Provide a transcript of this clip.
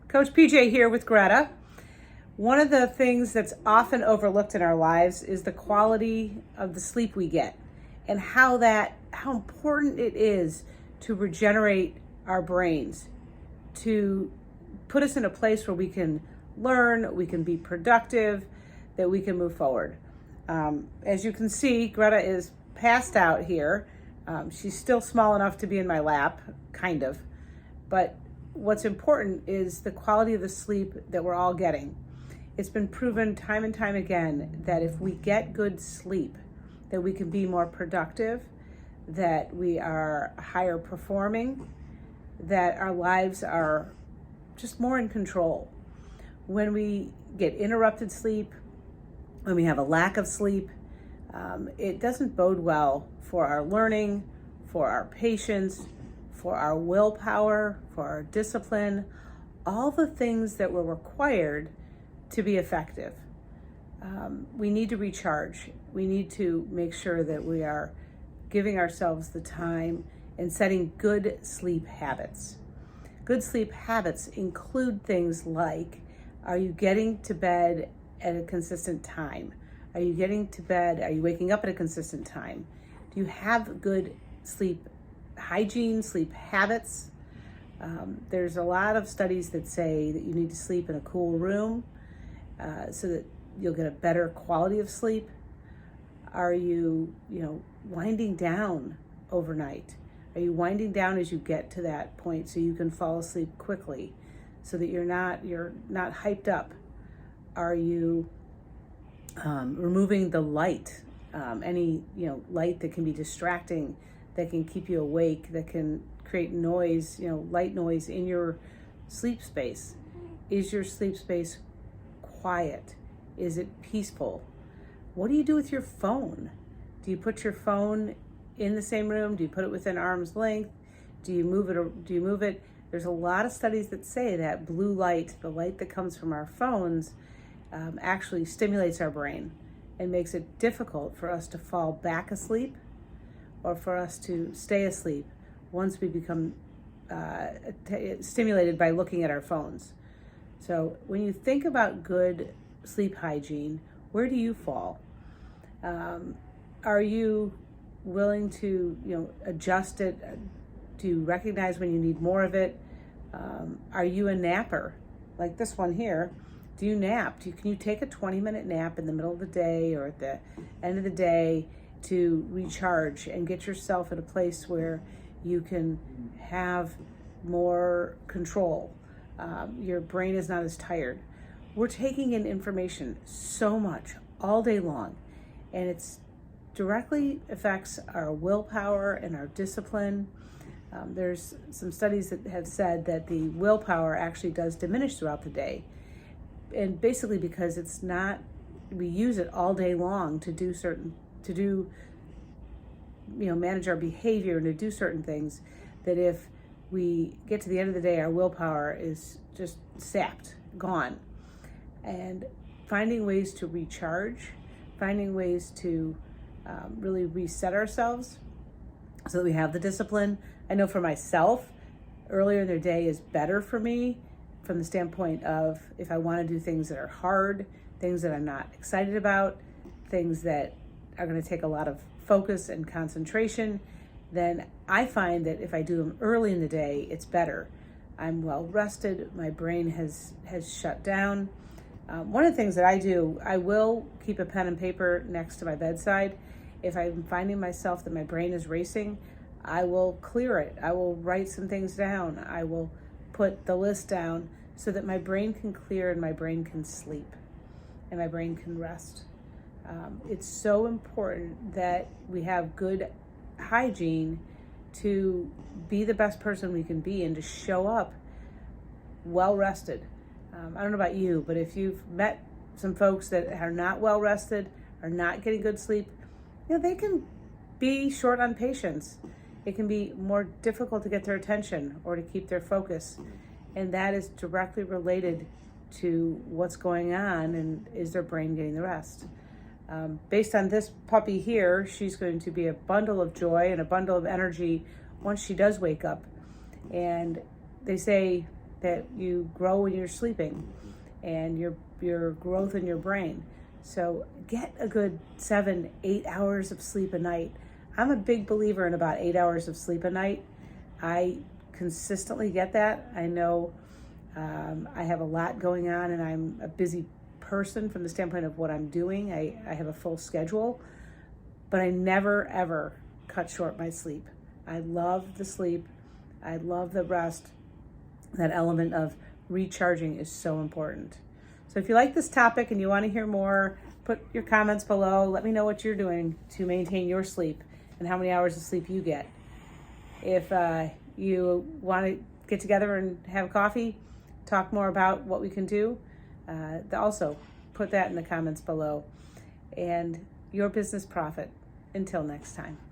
Coach PJ here with Greta. One of the things that's often overlooked in our lives is the quality of the sleep we get and how important it is to regenerate our brains, to put us in a place where we can learn, we can be productive, that we can move forward. As you can see, Greta is passed out here. She's still small enough to be in my lap, kind of, but what's important is the quality of the sleep that we're all getting. It's been proven time and time again that if we get good sleep, that we can be more productive, that we are higher performing, that our lives are just more in control. When we get interrupted sleep, when we have a lack of sleep, it doesn't bode well for our learning, for our patience, for our willpower, for our discipline, all the things that were required to be effective. We need to recharge. We need to make sure that we are giving ourselves the time and setting good sleep habits. Good sleep habits include things like, are you getting to bed at a consistent time? Are you getting to bed? Are you waking up at a consistent time? Do you have good sleep hygiene, sleep habits? There's a lot of studies that say that you need to sleep in a cool room so that you'll get a better quality of sleep. Are you, winding down overnight? Are you winding down as you get to that point so you can fall asleep quickly, so that you're not hyped up? Are you removing the light, any light that can be distracting, that can keep you awake, that can create noise, light noise in your sleep space? Is your sleep space quiet? Is it peaceful? What do you do with your phone? Do you put your phone in the same room? Do you put it within arm's length? Do you move it? Or do you move it? There's a lot of studies that say that blue light, the light that comes from our phones, actually stimulates our brain and makes it difficult for us to fall back asleep or for us to stay asleep once we become stimulated by looking at our phones. So when you think about good sleep hygiene, where do you fall? Are you willing to adjust it? Do you recognize when you need more of it? Are you a napper like this one here? Do you nap? Can you take a 20-minute nap in the middle of the day or at the end of the day to recharge and get yourself in a place where you can have more control? Your brain is not as tired. We're taking in information so much all day long, and it's directly affects our willpower and our discipline. There's some studies that have said that the willpower actually does diminish throughout the day. And basically because we use it all day long to manage our behavior and to do certain things, that if we get to the end of the day, our willpower is just sapped, gone. And finding ways to recharge, finding ways to really reset ourselves so that we have the discipline. I know for myself, earlier in the day is better for me from the standpoint of if I want to do things that are hard, things that I'm not excited about, things that are going to take a lot of focus and concentration, then I find that if I do them early in the day, it's better. I'm well rested. My brain has shut down. One of the things that I do, I will keep a pen and paper next to my bedside. If I'm finding myself that my brain is racing, I will clear it. I will write some things down. I will put the list down so that my brain can clear and my brain can sleep and my brain can rest. It's so important that we have good hygiene to be the best person we can be and to show up well rested. I don't know about you, but if you've met some folks that are not well rested, are not getting good sleep, they can be short on patience. It can be more difficult to get their attention or to keep their focus. And that is directly related to what's going on and is their brain getting the rest. Based on this puppy here, she's going to be a bundle of joy and a bundle of energy once she does wake up. And they say that you grow when you're sleeping, and your growth in your brain. So get a good 7-8 hours of sleep a night. I'm a big believer in about 8 hours of sleep a night. I consistently get that. I know I have a lot going on, and I'm a busy person from the standpoint of what I'm doing. I have a full schedule, but I never ever cut short my sleep. I love the sleep. I love the rest. That element of recharging is so important. So if you like this topic and you want to hear more, put your comments below. Let me know what you're doing to maintain your sleep and how many hours of sleep you get. If you want to get together and have coffee, talk more about what we can do, also put that in the comments below. And your business profit. Until next time.